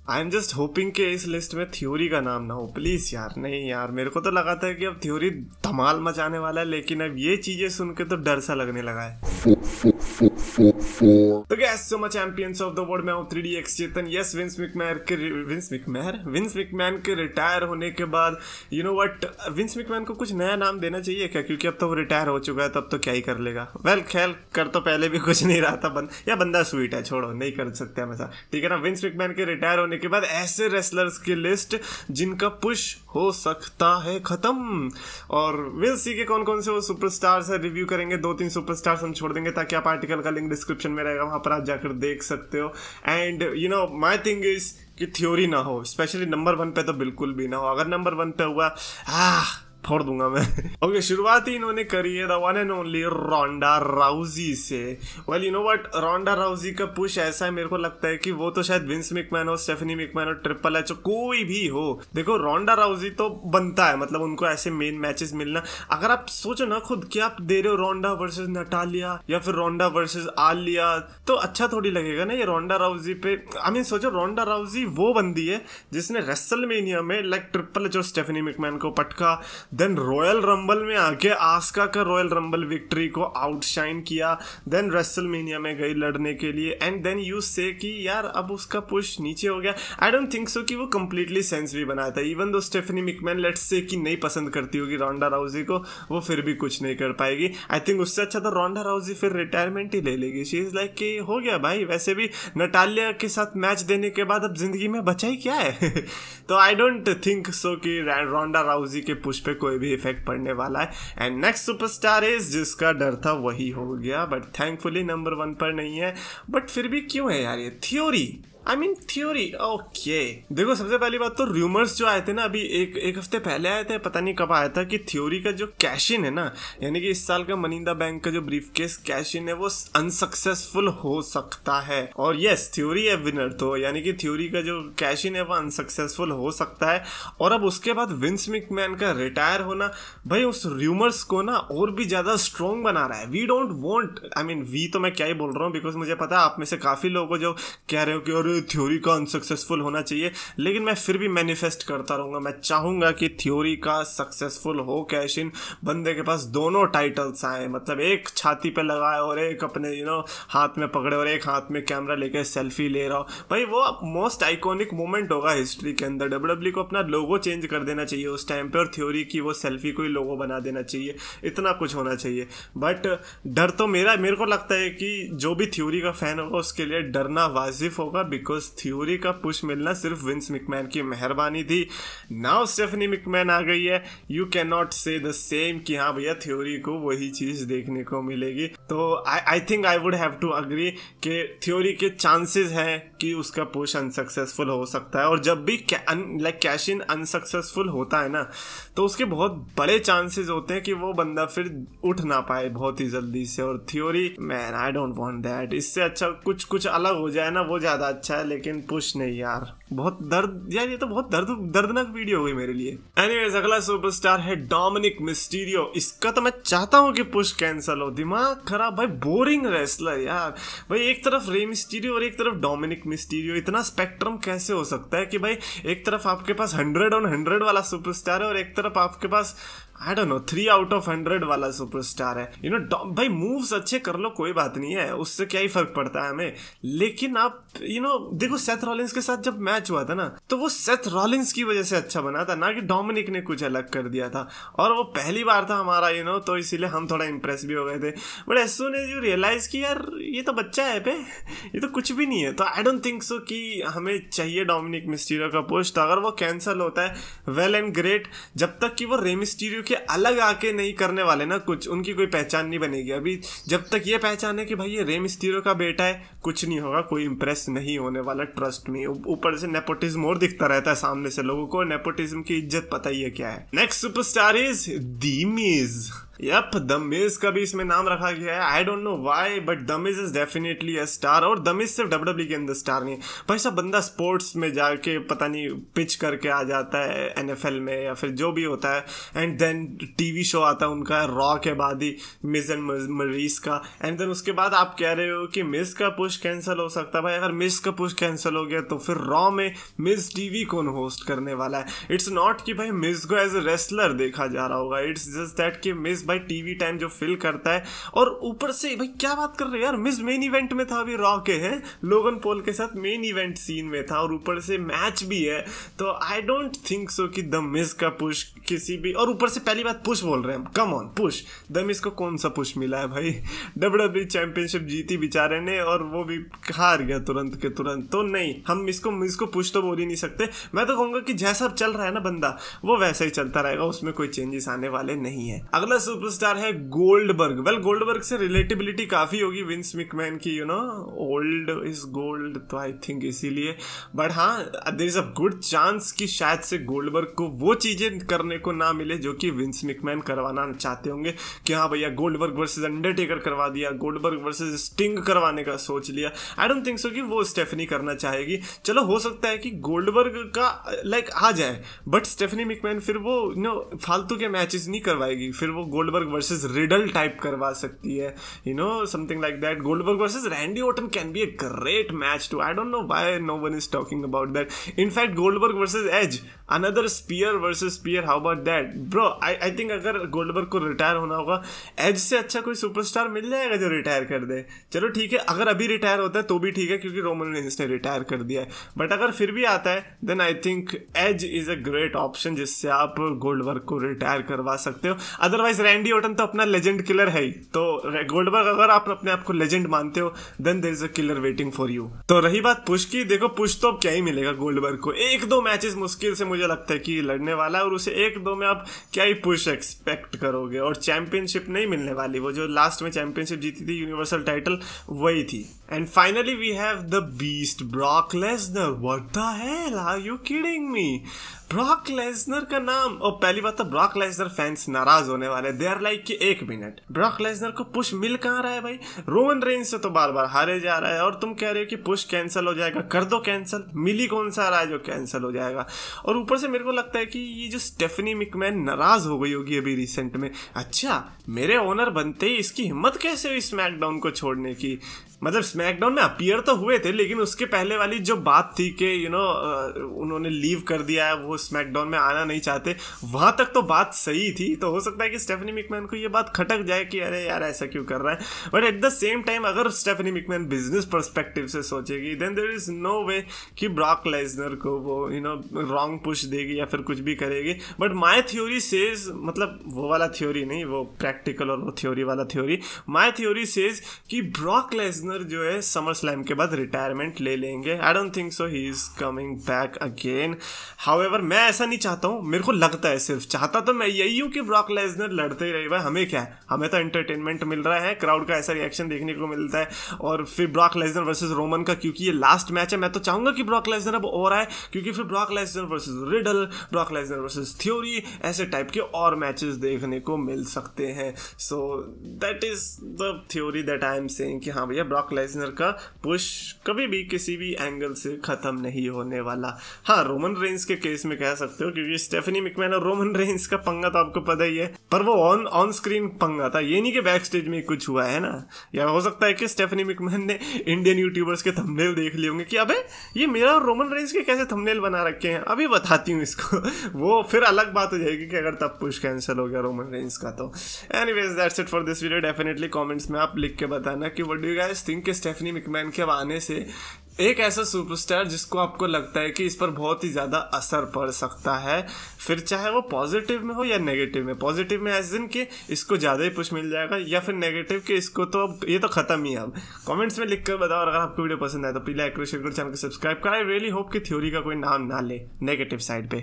I am just hoping कि इस list में थ्योरी का नाम ना हो, प्लीज यार। नहीं यार, मेरे को तो लगा था कि अब थ्योरी धमाल मचाने वाला है, लेकिन अब ये चीजें सुन के तो डर सा लगने लगा है। तो gas so much champions of the world में हूं 3DX चेतन। यस, विंस मैकमैन के रिटायर होने के बाद you know what, Vince McMahon को कुछ नया नाम देना चाहिए क्या? क्योंकि अब तो वो रिटायर हो चुका है, तब तो क्या ही कर लेगा। वेल खैर, कर तो पहले भी कुछ नहीं रहा था बंदा स्वीट है, छोड़ो, नहीं कर सकते हमेशा, ठीक है ना। विंस मैकमैन के रिटायर होने के बाद ऐसे रेसलर्स की लिस्ट जिनका पुश हो सकता है खत्म, और विल सी के कौन कौन से वो सुपरस्टार्स है, रिव्यू करेंगे। 2-3 सुपरस्टार्स हम छोड़ देंगे, ताकि आप आर्टिकल का लिंक डिस्क्रिप्शन में रहेगा, वहां पर आप जाकर देख सकते हो। And you know my thing is कि थ्योरी ना हो, स्पेशली नंबर 1 पे तो बिल्कुल भी ना हो। अगर नंबर 1 पे हुआ फोड़ दूंगा मैं। ओके, शुरुआत ही इन्होंने करी है the one and only Ronda Rousey से। Well you know what, Ronda Rousey का पुश ऐसा है, मेरे को लगता है कि वो तो शायद विंस मैकमैन हो, स्टेफनी मैकमैन हो, ट्रिपल एच हो, कोई भी हो। देखो रोंडा राउजी तो बनता है, मतलब उनको ऐसे मेन मैचेस मिलना। अगर आप सोचो ना खुद कि आप दे रहे हो रोंडा वर्सेस नटालिया या फिर रोंडा वर्सेस आलिया, तो अच्छा थोड़ी लगेगा ना ये रोंडा राउजी पे। आई मीन सोचो, रोंडा राउजी वो बंदी है जिसने रेसलमेनिया में लाइक ट्रिपल एच और स्टेफनी मैकमैन को पटका, देन रॉयल रंबल में आके आस्का का रॉयल रंबल विक्ट्री को आउटशाइन किया, देन रेसलमेनिया में गई लड़ने के लिए, एंड देन यू से कि यार अब उसका पुश नीचे हो गया। आई डोंट थिंक सो कि वो कंप्लीटली सेंस भी बनाया था। Even though Stephanie McMahon let's say कि नहीं पसंद करती होगी रोंडा राउजी को, वो फिर भी कुछ नहीं कर पाएगी। आई थिंक उससे अच्छा तो रोंडा राउजी फिर रिटायरमेंट ही ले लेगी। शी इज लाइक कि हो गया भाई, वैसे भी नटालिया के साथ मैच देने के बाद अब जिंदगी में बचा ही क्या है। तो आई डोंट थिंक सो कि रोंडा राउजी के पुश पे कोई भी इफेक्ट पड़ने वाला है। एंड नेक्स्ट सुपरस्टार इज, जिसका डर था वही हो गया, बट थैंकफुली नंबर 1 पर नहीं है। बट फिर भी क्यों है यार ये theory? I mean theory okay. देखो सबसे पहली बात तो र्यूमर्स जो आए थे ना, अभी एक हफ्ते पहले आए थे, पता नहीं कब आया था, कि थ्योरी का जो कैश इन है ना, यानी कि इस साल का मनी इन द बैंक का जो ब्रीफकेस कैश इन है वो अनसक्सेसफुल हो सकता है। और यस, थ्योरी है विनर, तो यानी कि थ्योरी का जो कैश इन है वो अनसक्सेसफुल हो सकता है। और अब उसके बाद विंस मैकमैन का रिटायर होना भाई उस र्यूमर्स को ना और भी ज्यादा स्ट्रॉन्ग बना रहा है। We don't want, I mean we तो मैं क्या ही बोल रहा हूँ, बिकॉज मुझे पता है आप में से काफी लोगों को जो कह रहे हो कि थ्योरी का अनसक्सेसफुल होना चाहिए, लेकिन मैं फिर भी मैनिफेस्ट करता रहूंगा। मैं चाहूंगा कि थ्योरी का सक्सेसफुल हो कैश इन, बंदे के पास दोनों टाइटल्स आए, मतलब एक छाती पे लगाए और एक अपने हाथ में पकड़े और एक हाथ में कैमरा लेके सेल्फी ले रहा हो। भाई वो मोस्ट आइकॉनिक मोमेंट होगा हिस्ट्री के अंदर। डब्ल्यूडब्ल्यू को अपना लोगो चेंज कर देना चाहिए उस टाइम पे, और थ्योरी की वो सेल्फी को ही लोगो बना देना चाहिए। इतना कुछ होना चाहिए। बट डर तो मेरे को लगता है कि जो भी थ्योरी का फैन होगा उसके लिए डरना वाजिब होगा, बिकॉज थ्योरी का पुश मिलना सिर्फ विंस मैकमैन की मेहरबानी थी। नाउ स्टेफनी मैकमैन आ गई है, यू कैन नॉट से द सेम कि हाँ भैया थ्योरी को वही चीज देखने को मिलेगी। तो I think I would have to agree कि थ्योरी के चांसेस हैं कि उसका पुश अनसक्सेसफुल हो सकता है। और जब भी लाइक कैश इन अनसक्सेसफुल होता है ना, तो उसके बहुत बड़े चांसेस होते हैं कि वो बंदा फिर उठ ना पाए बहुत ही जल्दी से। और theory, man I don't want that. इससे अच्छा कुछ अलग हो जाए ना, वो ज्यादा अच्छा है, लेकिन पुश नहीं यार। बहुत दर्द यार, ये तो बहुत दर्दनाक वीडियो हो गई मेरे लिए। एनीवेज, अगला सुपरस्टार है डोमिनिक मिस्टीरियो। इसका तो मैं चाहता हूँ कि पुश कैंसिल हो। दिमाग खराब भाई, बोरिंग रेसलर यार। भाई एक तरफ रे मिस्टीरियो और एक तरफ डोमिनिक मिस्टीरियो, इतना स्पेक्ट्रम कैसे हो सकता है कि भाई एक तरफ आपके पास 100 on 100 वाला सुपरस्टार है और एक तरफ आपके पास I don't know 3 out of 100 वाला सुपरस्टार है। भाई मूव्स अच्छे कर लो, कोई बात नहीं है, उससे क्या ही फर्क पड़ता है हमें। लेकिन आप देखो सेथ रॉलिंस के साथ जब मैच हुआ था ना, तो वो सेथ रॉलिंस की वजह से अच्छा बना था, ना कि डोमिनिक ने कुछ अलग कर दिया था। और वो पहली बार था हमारा तो इसीलिए हम थोड़ा इंप्रेस भी हो गए थे। But as soon as you realise कि यार ये तो बच्चा है पे, ये तो कुछ भी नहीं है, तो आई डोंट थिंक सो कि हमें चाहिए डोमिनिक मिस्टीरियो का पोस्ट। अगर वो कैंसिल होता है वेल एंड ग्रेट, जब तक कि वो रे मिस्टीरियो अलग आके नहीं करने वाले ना कुछ, उनकी कोई पहचान नहीं बनेगी। अभी जब तक ये पहचान है कि भाई ये रे मिस्टीरियो का बेटा है, कुछ नहीं होगा, कोई इंप्रेस नहीं होने वाला, ट्रस्ट मी। ऊपर से नेपोटिज्म और दिखता रहता है सामने से, लोगों को नेपोटिज्म की इज्जत पता ही है क्या है। Next superstar is the Miz. Yup, the Miz का भी इसमें नाम रखा गया है। I don't know why, but the Miz is definitely a star. और द मिज सिर्फ WWE के अंदर स्टार नहीं है भाई साहब, बंदा स्पोर्ट्स में जाके पता नहीं पिच करके आ जाता है NFL में या फिर जो भी होता है, एंड देन TV शो आता है उनका रॉ के बाद ही, मिज एंड मरीज का, एंड देन उसके बाद आप कह रहे हो कि मिज का पुश कैंसिल हो सकता है। भाई अगर मिज का पुश कैंसिल हो गया तो फिर रॉ में मिज TV कौन होस्ट करने वाला है? इट्स नॉट कि भाई मिज को एज ए रेसलर देखा जा रहा होगा, इट्स जस्ट दैट कि मिज भाई TV टाइम जो फिल करता है। और ऊपर से भाई क्या बात कर रहे हैं यार, मिज मेन इवेंट में था अभी रॉ के, है लोगन पॉल के साथ मेन इवेंट सीन में था, और ऊपर से मैच भी है। तो आई डोंट थिंक सो कि द मिज का पुश किसी भी, और ऊपर से पहली बात पुश बोल रहे हैं, come on push, the Miz को कौन सा पुश मिला है भाई? WWE चैंपियनशिप जीती बेचारे ने, और वो भी हार गया तुरंत के तुरंत। तो नहीं, हम मिज को पुश तो बोल ही नहीं सकते। मैं तो कहूंगा कि जैसा चल रहा है ना बंदा, वो वैसा ही चलता रहेगा, उसमें कोई चेंजेस आने वाले नहीं है। अगला सुपरस्टार है गोल्डबर्ग। वेल गोल्डबर्ग से रिलेटेबिलिटी काफी होगी विंस मैकमैन की, you know old is gold, तो आई थिंक इसीलिए। बट हाँ, there is a good chance कि शायद से गोल्डबर्ग को वो चीजें करने को ना मिले जो कि विंस मैकमैन करवाना चाहते होंगे, कि हाँ भैया गोल्डबर्ग वर्सेस अंडरटेकर करवा दिया, गोल्डबर्ग वर्सेस स्टिंग करवाने का सोच लिया। आई डोंट थिंक सो कि वो स्टेफनी करना चाहेगी। चलो हो सकता है कि गोल्डबर्ग का लाइक आ जाए, बट स्टेफनी मैकमैन फिर वो फालतू के मैचेस नहीं करवाएगी, फिर वो गोल्डबर्ग वर्सेस रिडल टाइप करवा सकती है, something like that. Goldberg versus Randy Orton can be a great match too. I don't know why no one is talking about that. In fact Goldberg versus Edge, another spear versus spear, how about that bro? I think अगर Goldberg को retire होना होगा, as से अच्छा कोई superstar मिल जाएगा जो retire कर दे। चलो ठीक है, अगर अभी रिटायर होता है तो भी ठीक है, क्योंकि रोमन रेंस ने रिटायर कर दिया है। बट अगर फिर भी आता है, then I think Edge is a great option जिससे आप गोल्डबर्ग को रिटायर करवा सकते हो। अदरवाइज रैंडी ऑर्टन तो अपना लेजेंड किलर है ही, तो गोल्डबर्ग अगर आप अपने आप को लेजेंड मानते हो, then there is a killer waiting for you. तो रही बात पुश की, देखो पुश तो अब क्या ही मिलेगा गोल्डबर्ग को, 1-2 मैचेस मुश्किल से मुझे लगता है कि लड़ने वाला है, और उसे 1-2 में आप क्या ही पुश एक्सपेक्ट करोगे। और चैंपियनशिप नहीं मिलने वाली, वो जो लास्ट में चैंपियनशिप जीती थी, यूनिवर्सल टाइटल, वही थी। And finally we have the beast Brock Lesnar. What the hell, are you kidding me? Brock Lesnar का नाम, और पहली बात तो ब्रॉक लेसनर फैंस नाराज होने वाले, दे आर लाइक कि 1 मिनट, ब्रॉक लेसनर को पुश मिल कहाँ रहा है भाई? रोमन रेंज से तो बार बार हारे जा रहा है, और तुम कह रहे हो कि पुश कैंसिल हो जाएगा। कर दो कैंसिल, मिली कौन सा रहा है जो कैंसिल हो जाएगा? और ऊपर से मेरे को लगता है कि ये जो स्टेफनी मैकमैन नाराज हो गई होगी अभी रिसेंट में, अच्छा मेरे ओनर बनते ही इसकी हिम्मत कैसे हुई स्मैकडाउन को छोड़ने की? मतलब स्मैकडाउन में अपीयर तो हुए थे, लेकिन उसके पहले वाली जो बात थी कि उन्होंने लीव कर दिया है, वो स्मैकडाउन में आना नहीं चाहते, वहां तक तो बात सही थी। तो हो सकता है कि स्टेफनी मैकमैन को ये बात खटक जाए कि अरे यार ऐसा क्यों कर रहा है। But at the same time अगर स्टेफनी मैकमैन बिजनेस पर्सपेक्टिव से सोचेगी, देन देयर इज नो वे कि ब्रॉक लेसनर को वो रॉन्ग पुश देगी या फिर कुछ भी करेगी। बट माई थ्योरी सेज, मतलब वो वाला थ्योरी नहीं, वो प्रैक्टिकल और वो थ्योरी वाला थ्योरी, माई थ्योरी सेज कि ब्रॉक लेसनर जो है समर स्लैम के बाद रिटायरमेंट ले लेंगे। I don't think so he is coming back again. However मैं ऐसा नहीं चाहता हूँ, मेरे को लगता है, सिर्फ चाहता तो मैं यही हूँ कि ब्रॉक लेसनर लड़ते ही रहे। भाई हमें क्या है, हमें तो एंटरटेनमेंट मिल रहा है, क्राउड का ऐसा रिएक्शन देखने को मिलता है। और फिर ब्रॉक लेसनर वर्सेस रोमन का, क्योंकि ये लास्ट मैच है, मैं तो चाहूंगा कि ब्रॉक लेसनर अब और आए, क्योंकि फिर Brock Lesnar versus riddle, Brock Lesnar versus theory, ऐसे टाइप के और मैचेस देखने को मिल सकते हैं। So that is the theory that I am saying कि हाँ भैया ब्रॉक लेसनर का पुश कभी भी किसी भी एंगल से खत्म नहीं होने वाला। हाँ, रोमन रेंस के केस में कह सकते हो, क्योंकि स्टेफनी मैकमैन और रोमन रेंस का पंगा तो आपको पता ही है, पर वो ऑन स्क्रीन पंगा था, ये नहीं कि बैक स्टेज में कुछ हुआ है ना। या हो सकता है कि स्टेफनी मैकमैन ने इंडियन यूट्यूबर्स के थंबनेल देख लिए होंगे कि अबे ये मेरा और रोमन रेंस के कैसे थंबनेल बना रखे हैं, अभी बताती हूँ इसको। वो फिर अलग बात हो जाएगी कि अगर तब पुश कैंसिल हो गया रोमन रेंस का। तो anyways that's it for this video. Definitely comments में आप लिख के बताना कि what do you guys think कि स्टेफनी मैकमैन के आने से एक ऐसा सुपरस्टार जिसको आपको लगता है कि इस पर बहुत ही ज़्यादा असर पड़ सकता है, फिर चाहे वो पॉजिटिव में हो या नेगेटिव में। पॉजिटिव में एज इन कि इसको ज़्यादा ही पुश मिल जाएगा, या फिर नेगेटिव कि इसको तो अब ये तो ख़त्म ही है। अब कमेंट्स में लिख कर बताओ। और अगर आपको वीडियो पसंद आए तो प्लीज लाइक करो, शेयर करो, चैनल को सब्सक्राइब करो। आई रियली होप कि थ्योरी का कोई नाम ना ले नेगेटिव साइड पे।